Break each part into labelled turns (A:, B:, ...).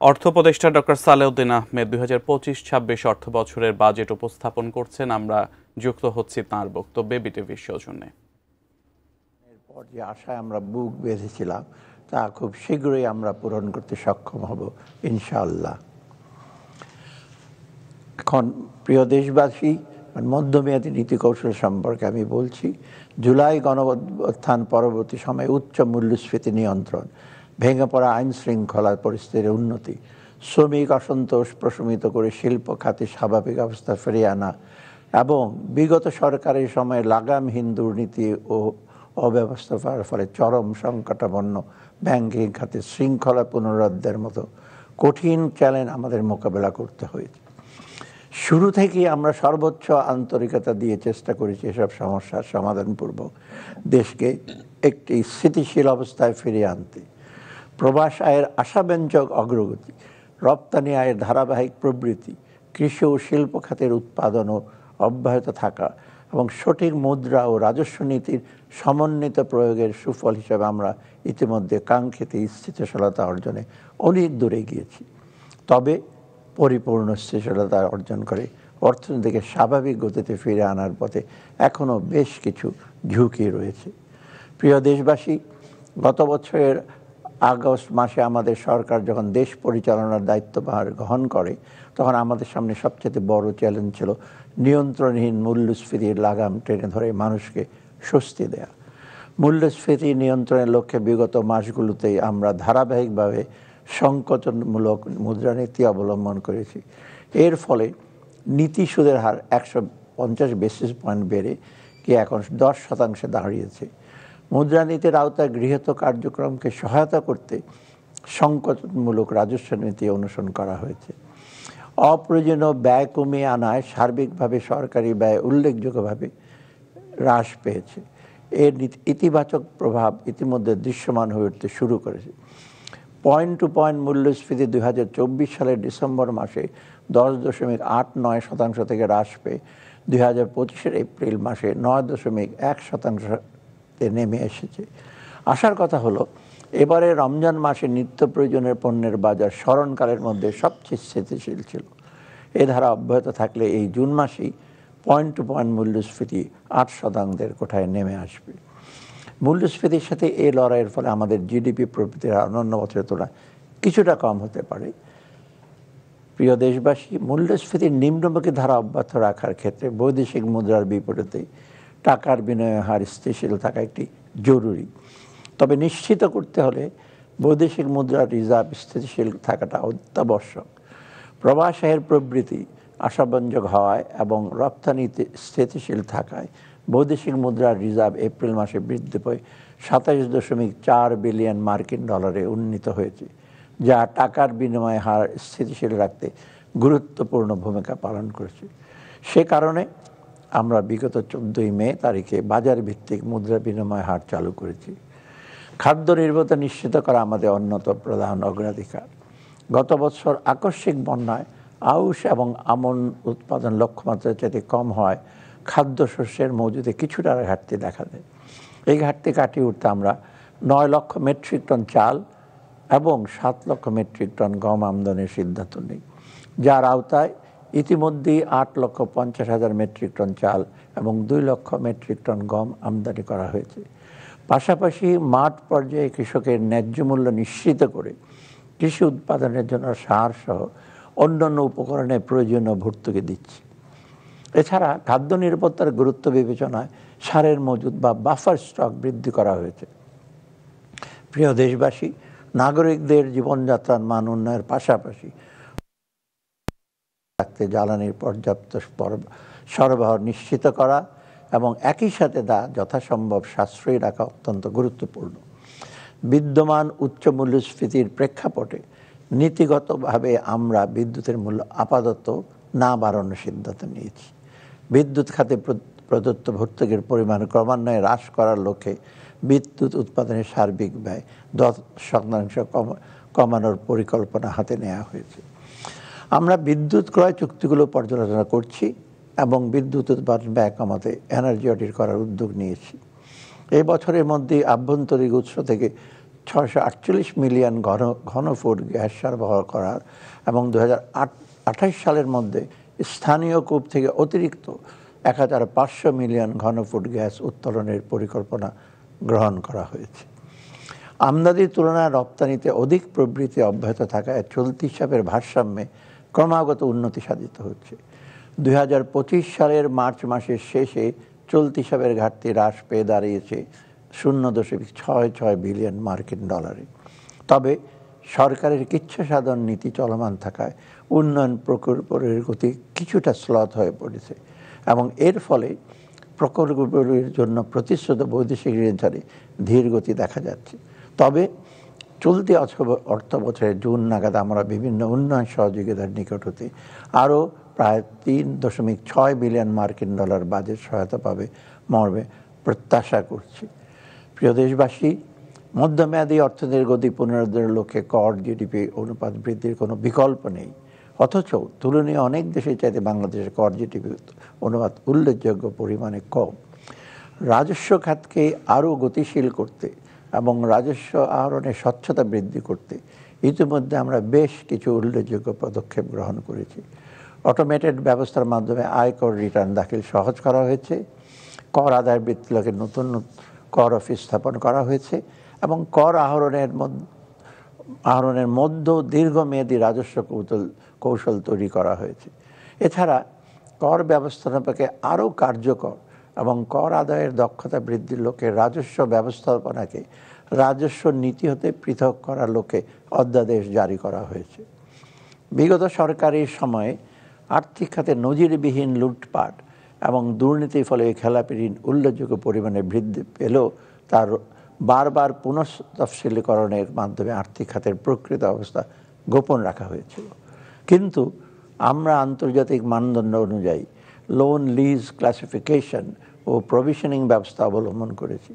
A: অর্থ উপদেষ্টা ডক্টর সালেউদ্দিন আহমেদ ২০২৫-২৬ অর্থ বছরের বাজেট উপস্থাপন করছেন। আমরা যুক্ত হচ্ছি তাঁর বক্তব্যে বিটিভির সৌজন্যে।
B: এরপর যে আশায় আমরা বুক বেঁধেছিলাম তা খুব শীঘ্রই আমরা পূরণ করতে সক্ষম হব ইনশাআল্লাহ। এখন প্রিয় দেশবাসী, মধ্যমেয়াদী নীতি কৌশল সম্পর্কে আমি বলছি। জুলাই গণঅভ্যুত্থান পরবর্তী সময়ে উচ্চ মূল্যস্ফীতি নিয়ন্ত্রণ, ভেঙে পড়া আইন শৃঙ্খলার পরিস্থিতির উন্নতি, শ্রমিক অসন্তোষ প্রশমিত করে শিল্প খাতে স্বাভাবিক অবস্থা ফিরিয়ে আনা এবং বিগত সরকারের সময়ে লাগামহীন দুর্নীতি ও অব্যবস্থার ফলে চরম সংকটাপন্ন ব্যাংকিং খাতে শৃঙ্খলা পুনরুদ্ধারের মতো কঠিন চ্যালেঞ্জ আমাদের মোকাবেলা করতে হয়েছে। শুরু থেকেই আমরা সর্বোচ্চ আন্তরিকতা দিয়ে চেষ্টা করেছি এসব সমস্যার সমাধানপূর্বক দেশকে একটি স্থিতিশীল অবস্থায় ফিরিয়ে আনতে। প্রবাস আয়ের আশাব্যঞ্জক অগ্রগতি, রপ্তানি আয়ের ধারাবাহিক প্রবৃদ্ধি, কৃষি ও শিল্প খাতের উৎপাদনও অব্যাহত থাকা এবং সঠিক মুদ্রা ও রাজস্ব নীতির সমন্বিত প্রয়োগের সুফল হিসেবে আমরা ইতিমধ্যে কাঙ্ক্ষিত স্থিতিশীলতা অর্জনে অনেক দূরে গিয়েছি। তবে পরিপূর্ণ স্থিতিশীলতা অর্জন করে অর্থনীতিকে স্বাভাবিক গতিতে ফিরে আনার পথে এখনও বেশ কিছু ঝুঁকি রয়েছে। প্রিয় দেশবাসী, গত বছরের আগস্ট মাসে আমাদের সরকার যখন দেশ পরিচালনার দায়িত্বভার গ্রহণ করে, তখন আমাদের সামনে সবচেয়ে বড় চ্যালেঞ্জ ছিল নিয়ন্ত্রণহীন মূল্যস্ফীতির লাগাম টেনে ধরে মানুষকে স্বস্তি দেয়া। মূল্যস্ফীতি নিয়ন্ত্রণের লক্ষ্যে বিগত মাসগুলোতেই আমরা ধারাবাহিকভাবে সংকোচনমূলক মুদ্রানীতি অবলম্বন করেছি। এর ফলে নীতি সুদের হার 150 বেসিস পয়েন্ট বেড়ে গিয়ে এখন 10% দাঁড়িয়েছে। মুদ্রানীতির আওতায় গৃহীত কার্যক্রমকে সহায়তা করতে সংকোচনমূলক রাজস্ব নীতি অনুসরণ করা হয়েছে। অপ্রয়োজনীয় ব্যয় কমিয়ে আনায় সার্বিকভাবে সরকারি ব্যয় উল্লেখযোগ্যভাবে হ্রাস পেয়েছে। এর ইতিবাচক প্রভাব ইতিমধ্যে দৃশ্যমান হয়ে উঠতে শুরু করেছে। পয়েন্ট টু পয়েন্ট মূল্যস্ফীতি 2024 সালের ডিসেম্বর মাসে 10.89% থেকে হ্রাস পেয়ে 2025 এপ্রিল মাসে 9.1% নেমে এসেছে। আসার কথা হলো, এবারে রমজান মাসে নিত্য প্রয়োজনের পণ্যের বাজার স্মরণকালের মধ্যে সবচেয়ে স্থিতিশীল ছিল। এ ধারা অব্যাহত থাকলে এই জুন মাসেই পয়েন্ট টু পয়েন্ট মূল্যস্ফীতি 8% কোঠায় নেমে আসবে। মূল্যস্ফীতির সাথে এই লড়াইয়ের ফলে আমাদের জিডিপি প্রবৃদ্ধির অন্যান্য বছরের তুলনায় কিছুটা কম হতে পারে। প্রিয় দেশবাসী, মূল্যস্ফীতির নিম্নমুখী ধারা অব্যাহত রাখার ক্ষেত্রে বৈদেশিক মুদ্রার বিপরীতে টাকার বিনিময় হার স্থিতিশীল থাকা একটি জরুরি। তবে নিশ্চিত করতে হলে বৈদেশিক মুদ্রার রিজার্ভ স্থিতিশীল থাকাটা অত্যাবশ্যক। প্রবাস আয়ের প্রবৃদ্ধি আশাব্যঞ্জক হওয়ায় এবং রপ্তানিতে স্থিতিশীল থাকায় বৈদেশিক মুদ্রার রিজার্ভ এপ্রিল মাসে বৃদ্ধি পেয়ে 27.4 বিলিয়ন মার্কিন ডলারে উন্নীত হয়েছে, যা টাকার বিনিময় হার স্থিতিশীল রাখতে গুরুত্বপূর্ণ ভূমিকা পালন করেছে। সে কারণে আমরা বিগত 14 মে তারিখে বাজার ভিত্তিক মুদ্রা বিনিময় হার চালু করেছি। খাদ্য নিরাপত্তা নিশ্চিত করা আমাদের অন্যতম প্রধান অগ্রাধিকার। গত বছর আকস্মিক বন্যায় আউশ এবং আমন উৎপাদন লক্ষ্যমাত্রার চাইতে কম হয় খাদ্যশস্যের মজুদে কিছুটা ঘাটতি দেখা দেয়। এই ঘাটতি কাটিয়ে উঠতে আমরা 9 লক্ষ মেট্রিক টন চাল এবং 7 লক্ষ মেট্রিক টন গম আমদানির সিদ্ধান্ত নিই, যার আওতায় ইতিমধ্যেই 8,50,000 মেট্রিক টন চাল এবং 2 লক্ষ মেট্রিক টন গম আমদানি করা হয়েছে। পাশাপাশি মাঠ পর্যায়ে কৃষকের ন্যায্য মূল্য নিশ্চিত করে কৃষি উৎপাদনের জন্য সার সহ অন্যান্য উপকরণের প্রয়োজনীয় ভর্তুকি দিচ্ছে। এছাড়া খাদ্য নিরাপত্তার গুরুত্ব বিবেচনায় সারের মজুদ বা বাফার স্টক বৃদ্ধি করা হয়েছে। প্রিয় দেশবাসী, নাগরিকদের জীবনযাত্রার মান উন্নয়নের পাশাপাশি রাখতে জ্বালানির পর্যাপ্ত সরবরাহ নিশ্চিত করা এবং একই সাথে তা যথাসম্ভব সাশ্রয়ী রাখা অত্যন্ত গুরুত্বপূর্ণ। বিদ্যমান উচ্চ মূল্যস্ফীতির প্রেক্ষাপটে নীতিগতভাবে আমরা বিদ্যুতের মূল্য আপাতত না বাড়ানোর সিদ্ধান্ত নিয়েছি। বিদ্যুৎ খাতে প্রদত্ত ভর্তুকির পরিমাণ ক্রমান্বয়ে হ্রাস করার লক্ষ্যে বিদ্যুৎ উৎপাদনের সার্বিক ব্যয় 10% কমানোর পরিকল্পনা হাতে নেওয়া হয়েছে। আমরা বিদ্যুৎ ক্রয় চুক্তিগুলো পর্যালোচনা করছি এবং বিদ্যুৎ উৎপাদন ব্যয় কমাতে এনার্জি অডিট করার উদ্যোগ নিয়েছি। এই বছরের মধ্যে আভ্যন্তরীণ উৎস থেকে 648 মিলিয়ন ঘনফুট গ্যাস সরবরাহ করার এবং 2028 সালের মধ্যে স্থানীয় কূপ থেকে অতিরিক্ত 1500 মিলিয়ন ঘনফুট গ্যাস উত্তোলনের পরিকল্পনা গ্রহণ করা হয়েছে। আমদানির তুলনায় রপ্তানিতে অধিক প্রবৃদ্ধি অব্যাহত থাকায় চলতি হিসাবের ভারসাম্যে ক্রমাগত উন্নতি সাধিত হচ্ছে। 2025 সালের মার্চ মাসের শেষে চলতি হিসাবের ঘাটতি হ্রাস পেয়ে দাঁড়িয়েছে 0.66 বিলিয়ন মার্কিন ডলারে। তবে সরকারের কিচ্ছা সাধন নীতি চলমান থাকায় উন্নয়ন প্রকল্পের গতি কিছুটা শ্লথ হয়ে পড়েছে এবং এর ফলে প্রকল্পগুলির জন্য প্রতিশ্রুত বৈদেশিক ঋণে ধীর গতি দেখা যাচ্ছে। তবে চলতি অর্থ বছরের জুন নাগাদ আমরা বিভিন্ন উন্নয়ন সহযোগিতার নিকট হতে আরও প্রায় 3.6 বিলিয়ন মার্কিন ডলার বাজেট সহায়তা পাবে মর্মে প্রত্যাশা করছি। প্রিয় দেশবাসী, মধ্যমেয়াদী অর্থনীতির গতি পুনরুদ্ধারের লক্ষ্যে কর জিডিপি অনুপাত বৃদ্ধির কোনো বিকল্প নেই। অথচ তুলনীয় অনেক দেশের চাইতে বাংলাদেশের কর জিডিপি অনুপাত উল্লেখযোগ্য পরিমাণে কম। রাজস্ব খাতকে আরও গতিশীল করতে এবং রাজস্ব আহরণের স্বচ্ছতা বৃদ্ধি করতে ইতিমধ্যে আমরা বেশ কিছু উল্লেখযোগ্য পদক্ষেপ গ্রহণ করেছি। অটোমেটেড ব্যবস্থার মাধ্যমে আয়কর রিটার্ন দাখিল সহজ করা হয়েছে, কর আদায়ের বৃত্তিকে নতুন কর অফিস স্থাপন করা হয়েছে এবং কর আহরণের মধ্য দীর্ঘমেয়াদী রাজস্ব কৌশল তৈরি করা হয়েছে। এছাড়া কর ব্যবস্থাপনাকে আরও কার্যকর এবং কর আদায়ের দক্ষতা বৃদ্ধির লক্ষ্যে রাজস্ব ব্যবস্থাপনাকে রাজস্ব নীতি হতে পৃথক করার লক্ষ্যে অধ্যাদেশ জারি করা হয়েছে। বিগত সরকারের সময়ে আর্থিক খাতে নজিরবিহীন লুটপাট এবং দুর্নীতির ফলে খেলাপি ঋণ উল্লেখযোগ্য পরিমাণে বৃদ্ধি পেলেও তার বারবার পুনঃতফসিলীকরণের মাধ্যমে আর্থিক খাতের প্রকৃত অবস্থা গোপন রাখা হয়েছিল। কিন্তু আমরা আন্তর্জাতিক মানদণ্ড অনুযায়ী লোন লিজ ক্লাসিফিকেশন ও প্রভিশনিং ব্যবস্থা অবলম্বন করেছি।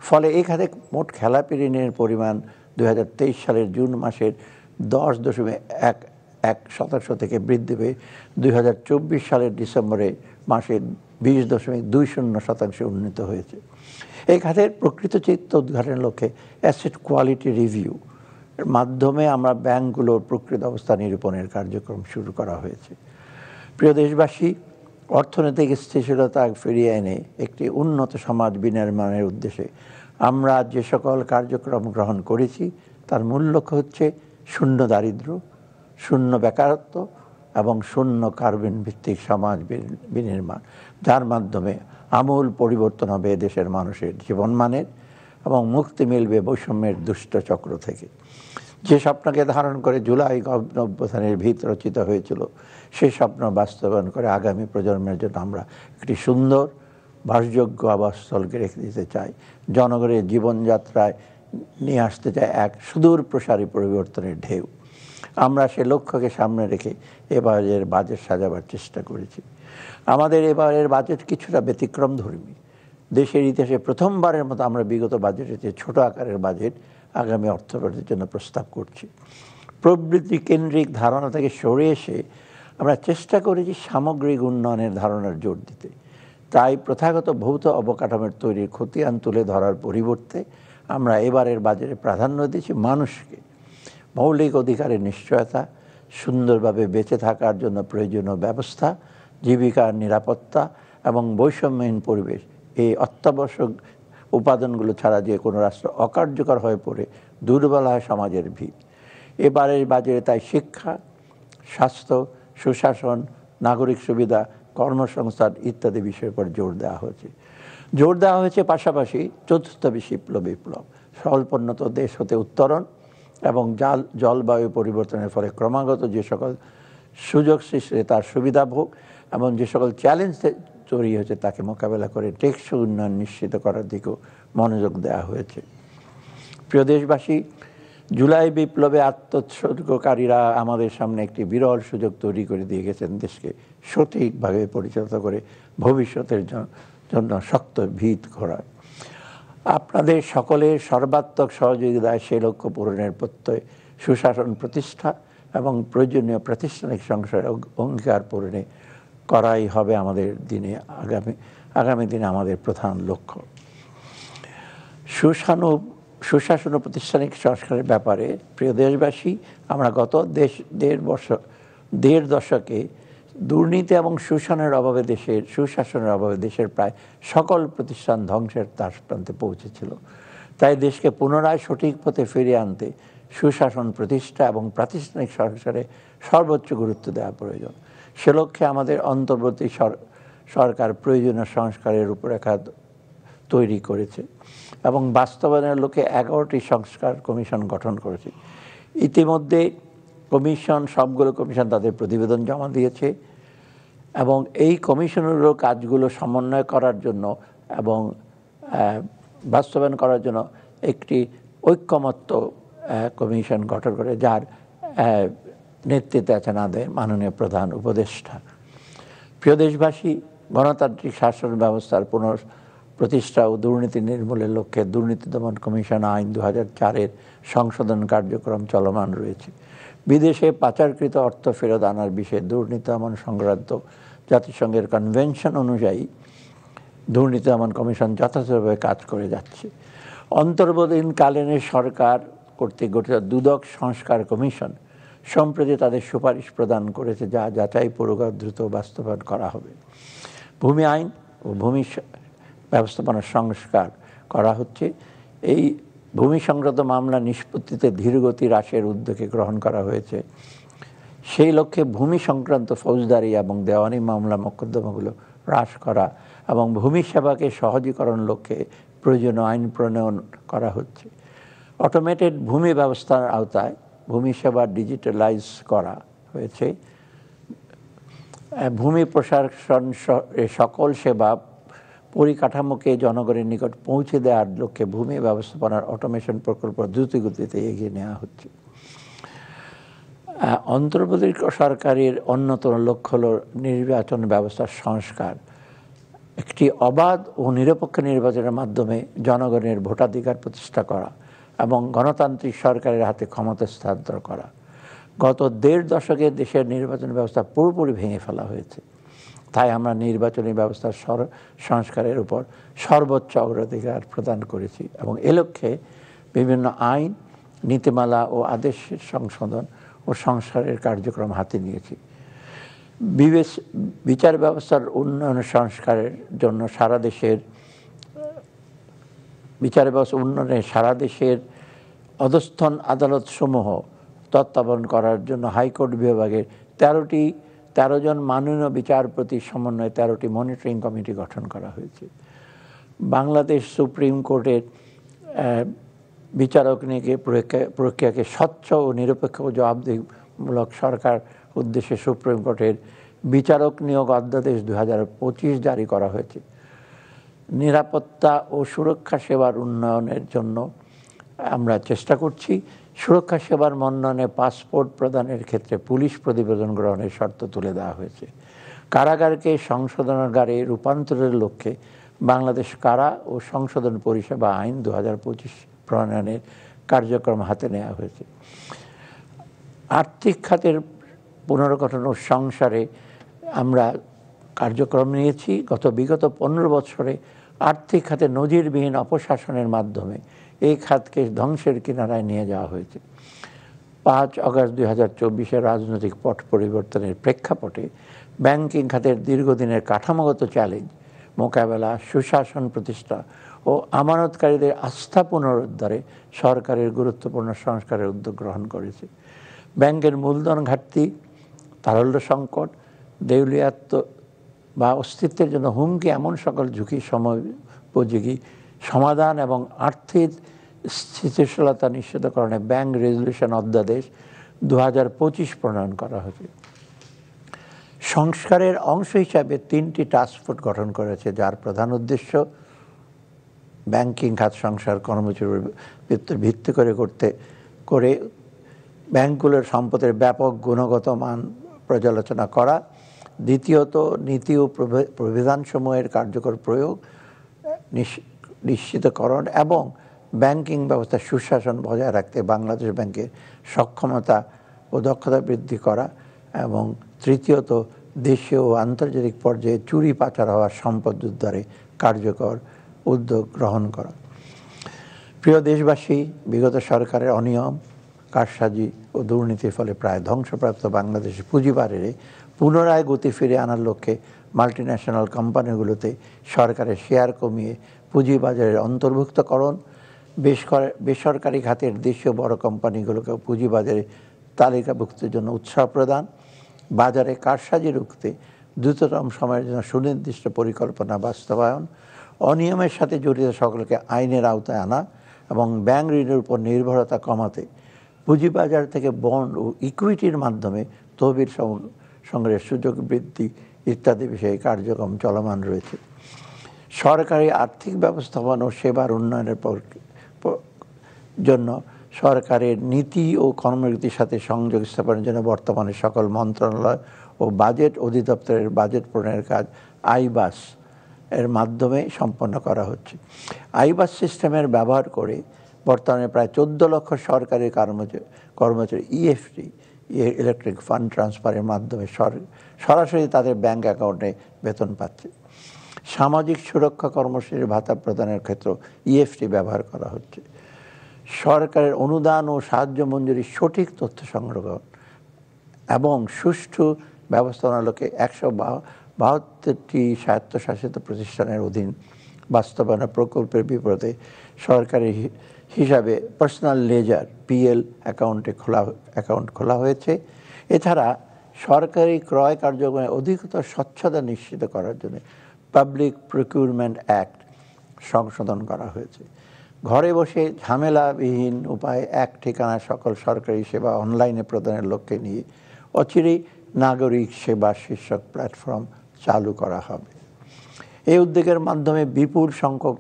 B: ফলে এই খাতে মোট খেলাপি ঋণের পরিমাণ 2023 সালের জুন মাসের 10.11% থেকে বৃদ্ধি পেয়ে 2024 সালের ডিসেম্বরে মাসে 20.20% উন্নীত হয়েছে। এই খাতের প্রকৃত চিত্র উদ্ঘাটনের লক্ষ্যে অ্যাসেট কোয়ালিটি রিভিউ এর মাধ্যমে আমরা ব্যাংকগুলোর প্রকৃত অবস্থা নিরূপণের কার্যক্রম শুরু করা হয়েছে। প্রিয় দেশবাসী, অর্থনৈতিক স্থিতিশীলতা ফিরিয়ে এনে একটি উন্নত সমাজ বিনির্মাণের উদ্দেশ্যে আমরা যে সকল কার্যক্রম গ্রহণ করেছি তার মূল লক্ষ্য হচ্ছে শূন্য দারিদ্র্য, শূন্য বেকারত্ব এবং শূন্য কার্বন ভিত্তিক সমাজ বিনির্মাণ, যার মাধ্যমে আমূল পরিবর্তন হবে দেশের মানুষের জীবনমানের এবং মুক্তি মিলবে বৈষম্যের দুষ্ট চক্র থেকে। যে স্বপ্নকে ধারণ করে জুলাই অভ্যুত্থানের ভিত রচিত হয়েছিল, সেই স্বপ্ন বাস্তবায়ন করে আগামী প্রজন্মের জন্য আমরা একটি সুন্দর বাসযোগ্য আবাসস্থলকে রেখে দিতে চাই। জনগণের জীবনযাত্রায় নিয়ে আসতে চাই এক সুদূর প্রসারী পরিবর্তনের ঢেউ। আমরা সে লক্ষ্যকে সামনে রেখে এবারের বাজেট সাজাবার চেষ্টা করেছি। আমাদের এবারের বাজেট কিছুটা ব্যতিক্রমধর্মী। দেশের ইতিহাসে প্রথমবারের মতো আমরা বিগত বাজেটের যে ছোট আকারের বাজেট আগামী অর্থবর্ষের জন্য প্রস্তাব করছি। প্রবৃদ্ধি কেন্দ্রিক ধারণা থেকে সরে এসে আমরা চেষ্টা করেছি সামগ্রিক উন্নয়নের ধারণার জোর দিতে। তাই প্রথাগত ভৌত অবকাঠামোর তৈরির খতিয়ান তুলে ধরার পরিবর্তে আমরা এবারের বাজেটে প্রাধান্য দিয়েছি মানুষকে। মৌলিক অধিকারের নিশ্চয়তা, সুন্দরভাবে বেঁচে থাকার জন্য প্রয়োজনীয় ব্যবস্থা, জীবিকার নিরাপত্তা এবং বৈষম্যহীন পরিবেশ, এই অত্যাবশ্যক উপাদানগুলো ছাড়া যে কোনো রাষ্ট্র অকার্যকর হয়ে পড়ে দুর্বল হয় সমাজের ভিত। এবারের বাজেটে তাই শিক্ষা, স্বাস্থ্য, সুশাসন, নাগরিক সুবিধা, কর্মসংস্থান ইত্যাদি বিষয়ের উপর জোর দেওয়া হয়েছে। পাশাপাশি চতুর্থ বিপ্লব, স্বল্পোন্নত দেশ হতে উত্তরণ এবং জলবায়ু পরিবর্তনের ফলে ক্রমাগত যে সকল সুযোগ সৃষ্টি তার সুবিধা ভোগ এবং যে সকল চ্যালেঞ্জ তৈরি হয়েছে তাকে মোকাবেলা করে টেকসই উন্নয়ন নিশ্চিত করার দিকেও মনোযোগ দেওয়া হয়েছে। প্রিয় দেশবাসী, জুলাই বিপ্লবে আত্মোৎসর্গকারীরা আমাদের সামনে একটি বিরল সুযোগ তৈরি করে দিয়ে গেছেন দেশকে সঠিকভাবে পরিচালিত করে ভবিষ্যতের জন্য শক্ত ভিত গড়ার। আপনাদের সকলের সর্বাত্মক সহযোগিতায় সেই লক্ষ্য পূরণের প্রত্যয় সুশাসন প্রতিষ্ঠা এবং প্রয়োজনীয় প্রাতিষ্ঠানিক সংস্কারের অঙ্গীকার পূরণে করাই হবে আমাদের আগামী দিনে আমাদের প্রধান লক্ষ্য। সুশাসন ও প্রাতিষ্ঠানিক সংস্কারের ব্যাপারে প্রিয় দেশবাসী, আমরা গত দেড় দশকে দুর্নীতি এবং সুশাসনের অভাবে দেশের প্রায় সকল প্রতিষ্ঠান ধ্বংসের দ্বারপ্রান্তে পৌঁছেছিল। তাই দেশকে পুনরায় সঠিক পথে ফিরিয়ে আনতে সুশাসন প্রতিষ্ঠা এবং প্রাতিষ্ঠানিক সংস্কারে সর্বোচ্চ গুরুত্ব দেওয়া প্রয়োজন। সে লক্ষ্যে আমাদের অন্তর্বর্তী সরকার প্রয়োজনীয় সংস্কারের রূপরেখা তৈরি করেছে এবং বাস্তবায়নের লক্ষ্যে 11টি সংস্কার কমিশন গঠন করেছে। ইতিমধ্যে সবগুলো কমিশন তাদের প্রতিবেদন জমা দিয়েছে এবং এই কমিশনেরও কাজগুলো সমন্বয় করার জন্য এবং বাস্তবায়ন করার জন্য একটি ঐক্যমত্য কমিশন গঠন করে, যার নেতৃত্বে আছেন আমাদের মাননীয় প্রধান উপদেষ্টা। প্রিয় দেশবাসী, গণতান্ত্রিক শাসন ব্যবস্থার প্রতিষ্ঠা ও দুর্নীতি নির্মূলের লক্ষ্যে দুর্নীতি দমন কমিশন আইন 2004-এর সংশোধন কার্যক্রম চলমান রয়েছে। বিদেশে পাচারকৃত অর্থ ফেরত আনার বিষয়ে দুর্নীতি দমন সংক্রান্ত জাতিসংঘের কনভেনশন অনুযায়ী দুর্নীতি দমন কমিশন যথাযথভাবে কাজ করে যাচ্ছে। অন্তর্বর্তীকালীন সরকার কর্তৃক গঠিত দুদক সংস্কার কমিশন সম্প্রতি তাদের সুপারিশ প্রদান করেছে, যা যাচাইপূর্বক দ্রুত বাস্তবায়ন করা হবে। ভূমি আইন ও ভূমি ব্যবস্থাপনার সংস্কার করা হচ্ছে। এই ভূমি সংক্রান্ত মামলা নিষ্পত্তিতে ধীরগতি হ্রাসের উদ্যোগে গ্রহণ করা হয়েছে। সেই লক্ষ্যে ভূমি সংক্রান্ত ফৌজদারি এবং দেওয়ানি মামলা মোকদ্দমাগুলো হ্রাস করা এবং ভূমি সেবাকে সহজীকরণ লক্ষ্যে প্রয়োজনীয় আইন প্রণয়ন করা হচ্ছে। অটোমেটেড ভূমি ব্যবস্থার আওতায় ভূমি সেবা ডিজিটালাইজ করা হয়েছে। ভূমি প্রশাসন সকল সেবা পরিকাঠামোকে জনগণের নিকট পৌঁছে দেওয়ার লক্ষ্যে ভূমি ব্যবস্থাপনার অটোমেশন প্রকল্প দ্রুতগতিতে এগিয়ে নেওয়া হচ্ছে। অন্তর্বর্তী সরকারের অন্যতম লক্ষ্য হল নির্বাচন ব্যবস্থার সংস্কার। একটি অবাধ ও নিরপেক্ষ নির্বাচনের মাধ্যমে জনগণের ভোটাধিকার প্রতিষ্ঠা করা এবং গণতান্ত্রিক সরকারের হাতে ক্ষমতা হস্তান্তর করা। গত দেড় দশকে দেশের নির্বাচন ব্যবস্থা পুরোপুরি ভেঙে ফেলা হয়েছে। তাই আমরা নির্বাচনী ব্যবস্থার সংস্কারের উপর সর্বোচ্চ অগ্রাধিকার প্রদান করেছি এবং এ লক্ষ্যে বিভিন্ন আইন, নীতিমালা ও আদেশের সংশোধন ও সংস্কারের কার্যক্রম হাতে নিয়েছি। বিচার ব্যবস্থার উন্নয়ন সংস্কারের জন্য সারা দেশের অধস্থন আদালতসমূহ তত্ত্বাবধান করার জন্য হাইকোর্ট বিভাগের 13 জন মাননীয় বিচারপতি সমন্বয়ে 13টি মনিটরিং কমিটি গঠন করা হয়েছে। বাংলাদেশ সুপ্রিম কোর্টের বিচারক নিয়োগের প্রক্রিয়াকে স্বচ্ছ ও নিরপেক্ষ ও জবাবদিহিমূলক সরকার উদ্দেশ্যে সুপ্রিম কোর্টের বিচারক নিয়োগ অধ্যাদেশ 2025 জারি করা হয়েছে। নিরাপত্তা ও সুরক্ষা সেবার উন্নয়নের জন্য আমরা চেষ্টা করছি। সুরক্ষা সেবার মনোনয়নে পাসপোর্ট প্রদানের ক্ষেত্রে পুলিশ প্রতিবেদন গ্রহণের শর্ত তুলে দেওয়া হয়েছে। কারাগারকে সংশোধনাগারে রূপান্তরের লক্ষ্যে বাংলাদেশ কারা ও সংশোধন পরিষেবা আইন 2025 প্রণয়নের কার্যক্রম হাতে নেওয়া হয়েছে। আর্থিক খাতের পুনর্গঠন ও সংস্কারে আমরা কার্যক্রম নিয়েছি। বিগত 15 বছরে আর্থিক খাতে নজিরবিহীন অপশাসনের মাধ্যমে এই খাতকে ধ্বংসের কিনারায় নিয়ে যাওয়া হয়েছে। 5 আগস্ট 2024 রাজনৈতিক পট পরিবর্তনের প্রেক্ষাপটে ব্যাংকিং খাতের দীর্ঘদিনের কাঠামোগত চ্যালেঞ্জ মোকাবেলা, সুশাসন প্রতিষ্ঠা ও আমানতকারীদের আস্থা পুনরুদ্ধারে সরকারের গুরুত্বপূর্ণ সংস্কারের উদ্যোগ গ্রহণ করেছে। ব্যাংকের মূলধন ঘাটতি, তারল্য সংকট, দেউলিয়াত্ব বা অস্তিত্বের জন্য হুমকি এমন সকল ঝুঁকি সময়োপযোগী সমাধান এবং আর্থিক স্থিতিশীলতা নিশ্চিতকরণে ব্যাংক রেজুলেশন অধ্যাদেশ 2025 প্রণয়ন করা হয়েছে। সংস্কারের অংশ হিসাবে 3টি টাস্কফোর্স গঠন করেছে, যার প্রধান উদ্দেশ্য ব্যাংকিং খাত সংস্কার কর্মসূচির ভিত্তি করে ব্যাংকগুলোর সম্পদের ব্যাপক গুণগত মান পর্যালোচনা করা। দ্বিতীয়ত, নীতি ও প্রবিধানসমূহের কার্যকর প্রয়োগ নিশ্চিতকরণ এবং ব্যাংকিং ব্যবস্থার সুশাসন বজায় রাখতে বাংলাদেশ ব্যাংকের সক্ষমতা ও দক্ষতা বৃদ্ধি করা এবং তৃতীয়ত, দেশীয় ও আন্তর্জাতিক পর্যায়ে চুরি পাচার হওয়া সম্পদ উদ্ধারে কার্যকর উদ্যোগ গ্রহণ করা। প্রিয় দেশবাসী, বিগত সরকারের অনিয়ম, কারসাজি ও দুর্নীতির ফলে প্রায় ধ্বংসপ্রাপ্ত বাংলাদেশের পুঁজিবাজারে পুনরায় গতি ফিরে আনার লক্ষ্যে মাল্টিন্যাশনাল কোম্পানিগুলোতে সরকারের শেয়ার কমিয়ে পুঁজিবাজারের অন্তর্ভুক্তকরণ, বেসরকারি খাতের দেশীয় বড় কোম্পানিগুলোকে পুঁজিবাজারে তালিকাভুক্তির জন্য উৎসাহ প্রদান, বাজারে কারসাজি রুখতে দ্রুততম সময়ের জন্য সুনির্দিষ্ট পরিকল্পনা বাস্তবায়ন, অনিয়মের সাথে জড়িত সকলকে আইনের আওতায় আনা এবং ব্যাংক ঋণের উপর নির্ভরতা কমাতে পুঁজিবাজার থেকে বন্ড ও ইকুইটির মাধ্যমে তহবিল সংগ্রহের সুযোগ বৃদ্ধি ইত্যাদি বিষয়ে কার্যক্রম চলমান রয়েছে। সরকারি আর্থিক ব্যবস্থাপনা ও সেবার উন্নয়নের জন্য সরকারের নীতি ও কর্মনীতির সাথে সংযোগ স্থাপনের জন্য বর্তমানে সকল মন্ত্রণালয় ও বাজেট অধিদপ্তরের বাজেট প্রণয়নের কাজ আইবাস এর মাধ্যমে সম্পন্ন করা হচ্ছে। আইবাস সিস্টেমের ব্যবহার করে বর্তমানে প্রায় 14 লক্ষ সরকারি কর্মচারী ইএফটি ইলেকট্রিক ফান্ড ট্রান্সফারের মাধ্যমে সরাসরি তাদের ব্যাংক অ্যাকাউন্টে বেতন পাচ্ছে। সামাজিক সুরক্ষা কর্মসূচির ভাতা প্রদানের ক্ষেত্রে ইএফটি ব্যবহার করা হচ্ছে। সরকারের অনুদান ও সাহায্য মঞ্জুরির সঠিক তথ্য সংগ্রহ এবং সুষ্ঠু ব্যবস্থাপনার লক্ষ্যে 172টি স্বায়ত্তশাসিত প্রতিষ্ঠানের অধীন বাস্তবায়ন প্রকল্পের বিপরীতে সরকারি হিসাবে পার্সোনাল লেজার পিএল অ্যাকাউন্ট খোলা হয়েছে। এছাড়া সরকারি ক্রয় কার্যক্রমে অধিকতর স্বচ্ছতা নিশ্চিত করার জন্য পাবলিক প্রকিউরমেন্ট অ্যাক্ট সংশোধন করা হয়েছে। ঘরে বসে ঝামেলাবিহীন উপায়ে এক ঠিকানায় সকল সরকারি সেবা অনলাইনে প্রদানের লক্ষ্যে নিয়ে অচিরেই নাগরিক সেবা শীর্ষক প্ল্যাটফর্ম চালু করা হবে। এই উদ্যোগের মাধ্যমে বিপুল সংখ্যক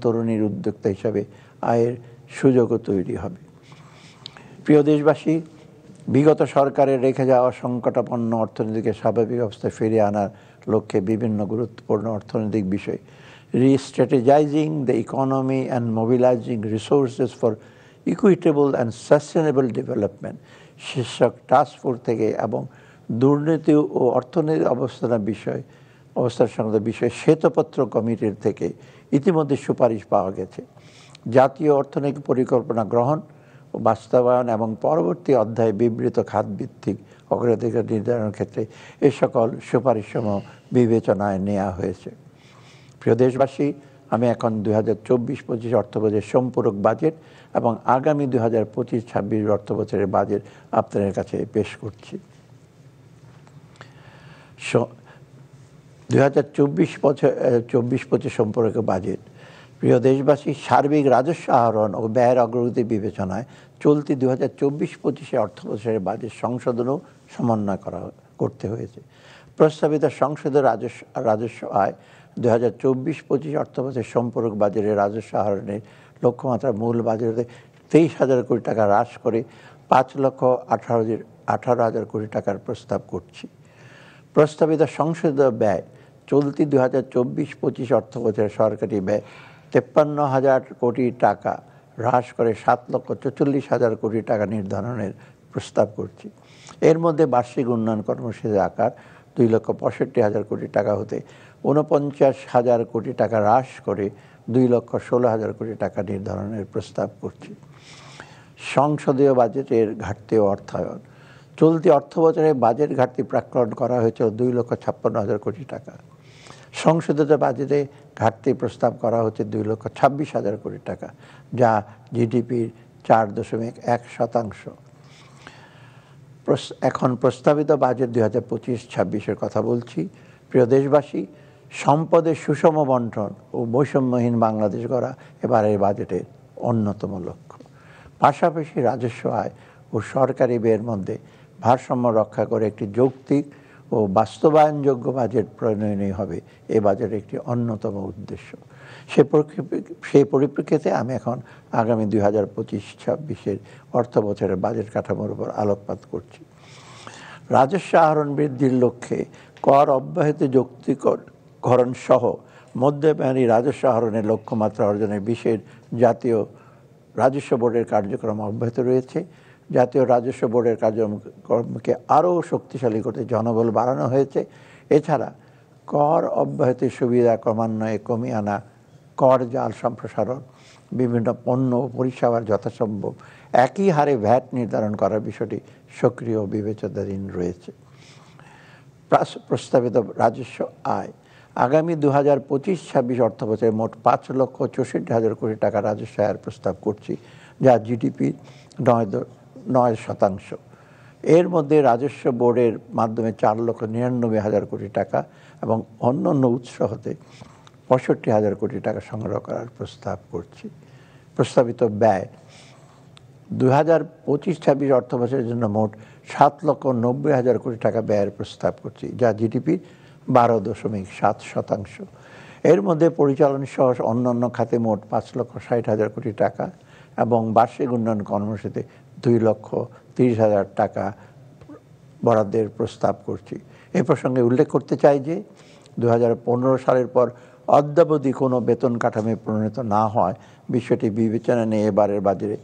B: তরুণীর উদ্যোক্তা হিসাবে আয়ের সুযোগও তৈরি হবে। প্রিয় দেশবাসী, বিগত সরকারের রেখে যাওয়া সংকটাপন্ন অর্থনীতিকে স্বাভাবিক অবস্থায় ফিরিয়ে আনার লক্ষ্যে বিভিন্ন গুরুত্বপূর্ণ অর্থনৈতিক বিষয় restrategizing the economy and mobilizing resources for equitable and sustainable development শীর্ষক টাস্কফোর্স থেকে এবং দুর্নীতি ও অর্থনৈতিক অবস্থার সংক্রান্ত বিষয়ে শ্বেতপত্র কমিটির থেকে ইতিমধ্যে সুপারিশ পাওয়া গেছে। জাতীয় অর্থনৈতিক পরিকল্পনা গ্রহণ ও বাস্তবায়ন এবং পরবর্তী অধ্যায়ে বিবৃত খাতভিত্তিক অগ্রাধিকার নির্ধারণের ক্ষেত্রে এই সকল সুপারিশসমূহ বিবেচনায় নেওয়া হয়েছে। প্রিয় দেশবাসী, আমি এখন 2024-25 অর্থবছরের সম্পূরক বাজেট এবং আগামী 2025-26 অর্থবছরের বাজেট আপনাদের কাছে পেশ করছি। 2024-25 সম্পর্ক বাজেট। প্রিয় দেশবাসী, সার্বিক রাজস্ব আহরণ ও ব্যয়ের অগ্রগতি বিবেচনায় চলতি 2024-25 অর্থবছরের বাজেট সংশোধনও সমন্বয় করতে হয়েছে। প্রস্তাবিত সংসদের রাজস্ব আয় 2024-25 অর্থবছরের সম্পূরক বাজেটের রাজস্ব আহরণের লক্ষ্যমাত্রা মূল বাজেটে 23,000 কোটি টাকা হ্রাস করে 5,18,000 কোটি টাকার প্রস্তাব করছি। প্রস্তাবিত সংসদীয় ব্যয় চলতি 2024-25 অর্থবছরের সরকারি ব্যয় 53,000 কোটি টাকা হ্রাস করে 7,44,000 কোটি টাকা নির্ধারণের প্রস্তাব করছি। এর মধ্যে বার্ষিক উন্নয়ন কর্মসূচির আকার 2,65,000 কোটি টাকা হতে 49,000 কোটি টাকা হ্রাস করে 2,16,000 কোটি টাকা নির্ধারণের প্রস্তাব করছি। সংসদীয় বাজেটের ঘাটতি ও অর্থায়ন। চলতি অর্থবছরে বাজেট ঘাটতি প্রাক্কলন করা হয়েছিল 2,56,000 কোটি টাকা। সংশোধিত বাজেটে ঘাটতি প্রস্তাব করা হচ্ছে 2,26,000 কোটি টাকা, যা জিডিপির 4.1%। এখন প্রস্তাবিত বাজেট 2025-26 কথা বলছি। প্রিয় দেশবাসী, সম্পদের সুষম বন্টন ও বৈষম্যহীন বাংলাদেশ গড়া এবারের বাজেটের অন্যতম লক্ষ্য। পাশাপাশি রাজস্ব আয় ও সরকারি ব্যয়ের মধ্যে ভারসাম্য রক্ষা করে একটি যৌক্তিক ও বাস্তবায়নযোগ্য বাজেট প্রণয়নই হবে এ বাজেটের একটি অন্যতম উদ্দেশ্য। সেই পরিপ্রেক্ষিতে আমি এখন আগামী 2025-26 অর্থ বছরের বাজেট কাঠামোর উপর আলোকপাত করছি। রাজস্ব আহরণ বৃদ্ধির লক্ষ্যে কর অব্যাহতি যৌক্তিকরণ সহ মধ্যমেয়াদী রাজস্ব আহরণের লক্ষ্যমাত্রা অর্জনের বিশেষ জাতীয় রাজস্ব বোর্ডের কার্যক্রম অব্যাহত রয়েছে। জাতীয় রাজস্ব বোর্ডের কার্যক্রমকে আরও শক্তিশালী করতে জনবল বাড়ানো হয়েছে। এছাড়া কর অব্যাহতির সুবিধা ক্রমান্বয়ে কমিয়ে আনা, কর জাল সম্প্রসারণ বিভিন্ন পণ্য ও পরিষেবার যথাসম্ভব একই হারে ভ্যাট নির্ধারণ করার বিষয়টি সক্রিয় বিবেচনাধীন রয়েছে। প্রস্তাবিত রাজস্ব আয় আগামী 2025-26 অর্থবছরে মোট 5,64,000 কোটি টাকা রাজস্ব আয়ের প্রস্তাব করছি, যা জিডিপির 9%। এর মধ্যে রাজস্ব বোর্ডের মাধ্যমে 4,99,000 কোটি টাকা এবং অন্যান্য উৎস হতে 65,000 কোটি টাকা সংগ্রহ করার প্রস্তাব করছি। প্রস্তাবিত ব্যয় 2025-26 অর্থবছরের জন্য মোট 7,90,000 কোটি টাকা ব্যয়ের প্রস্তাব করছি, যা জিডিপির 12.7%। এর মধ্যে পরিচালন সহ অন্যান্য খাতে মোট 5,60,000 কোটি টাকা এবং বার্ষিক উন্নয়ন কর্মসূচিতে 2,30,000 টাকা বরাদ্দের প্রস্তাব করছি। এ প্রসঙ্গে উল্লেখ করতে চাই যে 2015 সালের পর অদ্যাবধি কোনো বেতন কাঠামো প্রণীত না হয় বিষয়টি বিবেচনা নিয়ে এবারের বাজেটে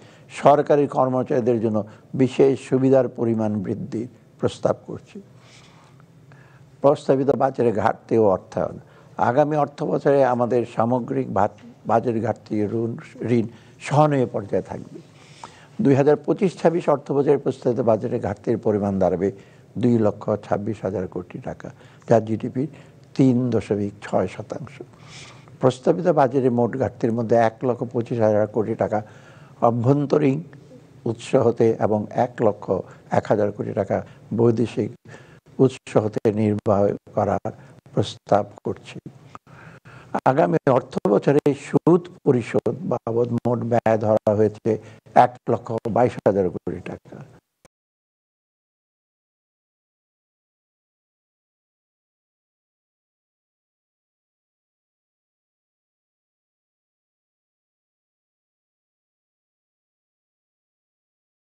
B: সরকারি কর্মচারীদের জন্য বিশেষ সুবিধার পরিমাণ বৃদ্ধির প্রস্তাব করছি। প্রস্তাবিত বাজেটের ঘাটতি ও অর্থায়ন আগামী অর্থবছরে আমাদের সামগ্রিক বাজেট ঘাটতি ঋণ সহনীয় পর্যায়ে থাকবে। 2025-26 অর্থবছরের প্রস্তাবিত বাজেটের ঘাটতির পরিমাণ দাঁড়াবে 2,26,000 কোটি টাকা, যা জিডিপির 3.6%। প্রস্তাবিত বাজেটের মোট ঘাটতির মধ্যে 1,25,000 কোটি টাকা অভ্যন্তরীণ উৎস হতে এবং 1,01,000 কোটি টাকা বৈদেশিক উৎস হতে নির্বাহ করার প্রস্তাব করছি। আগামী অর্থ বছরে সুদ পরিশোধ বাবদ মোট ব্যয় ধরা হয়েছে 1,22,000 কোটি টাকা।